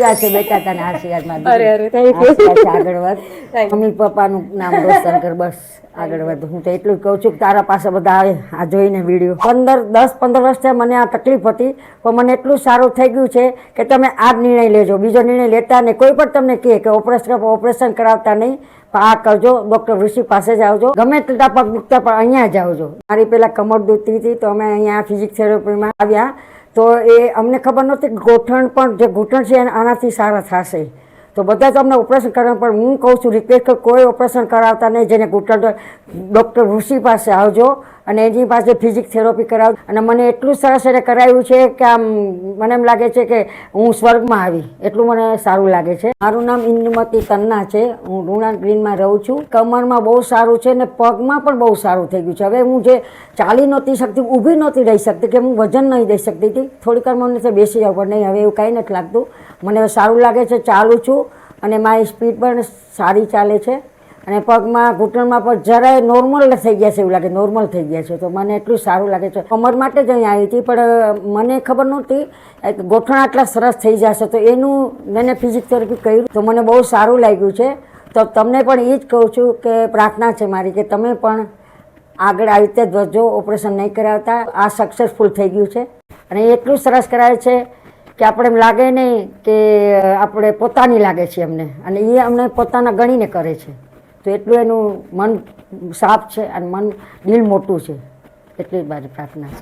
આશીર્વાદ છે બેટા, તને આશીર્વાદ માં. અરે અરે થેન્ક યુ. આગળ વધ, મમ્મી પપ્પાનું નામ રોશન કર, બસ આગળ વધ. હું તો એટલું જ કહું છું કે તારા પાસે બધા આવે આ જોઈને વિડીયો. 10-15 વર્ષથી મને આ તકલીફ હતી, પણ મને એટલું સારું થઈ ગયું છે કે તમે આ જ નિર્ણય લેજો, બીજો નિર્ણય લેતા નહીં. કોઈ પણ તમને કહે કે ઓપરેશન કરાવતા નહીં, આ કરજો, ડૉક્ટર ઋષિ પાસે જ આવજો, ગમે તેટલા પગ દુખતા પણ અહીંયા જ આવજો. મારી પહેલાં કમર દુખતી હતી તો અમે અહીંયા ફિઝિયોથેરાપીમાં આવ્યા, તો એ અમને ખબર નહોતી કે ગોઠણ પણ, જે ઘૂંટણ છે આનાથી સારા થશે. તો બધા તો અમને ઓપરેશન કરવા, પણ હું કહું છું રિક્વેસ્ટ કે કોઈ ઓપરેશન કરાવતા નહીં. જેને ઘૂંટણ, ડૉક્ટર ઋષિ પાસે આવજો અને એની પાસે ફિઝિયોથેરાપી કરાવજો. અને મને એટલું સરસ એને કરાવ્યું છે કે આમ મને એમ લાગે છે કે હું સ્વર્ગમાં આવી, એટલું મને સારું લાગે છે. મારું નામ ઇન્દુમતી તન્ના છે, હું લુણાવાડા ગ્રીનમાં રહું છું. કમરમાં બહુ સારું છે ને પગમાં પણ બહુ સારું થઈ ગયું છે. હવે હું જે ચાલી નહોતી શકતી, ઊભી નહોતી રહી શકતી, કે હું વજન નહીં દઈ શકતી હતી, થોડીક વાર મને બેસી જાવ, પણ નહીં, હવે એવું કાંઈ નથી લાગતું. મને હવે સારું લાગે છે, ચાલું છું અને મારી સ્પીડ પણ સારી ચાલે છે. અને પગમાં, ઘૂંટણમાં પણ જરાય નોર્મલ થઈ ગયા છે, એવું લાગે નોર્મલ થઈ ગયા છે. તો મને એટલું સારું લાગે છે. કમર માટે જ અહીં આવી હતી, પણ મને ખબર નહોતી ગોઠણ આટલા સરસ થઈ જશે. તો એનું મેં ફિઝિયોથેરાપી કર્યું તો મને બહુ સારું લાગ્યું છે. તો તમને પણ એ જ કહું છું કે પ્રાર્થના છે મારી કે તમે પણ આગળ આવી રીતે જ વધજો, ઓપરેશન નહીં કરાવતા. આ સક્સેસફુલ થઈ ગયું છે અને એટલું સરસ કરાવે છે કે આપણે એમ લાગે નહીં કે આપણે પોતાની લાગે છે અમને, અને એ અમને પોતાના ગણીને કરે છે. તો એટલું એનું મન સાફ છે અને દિલ મોટું છે, એટલી જ મારી પ્રાર્થના છે.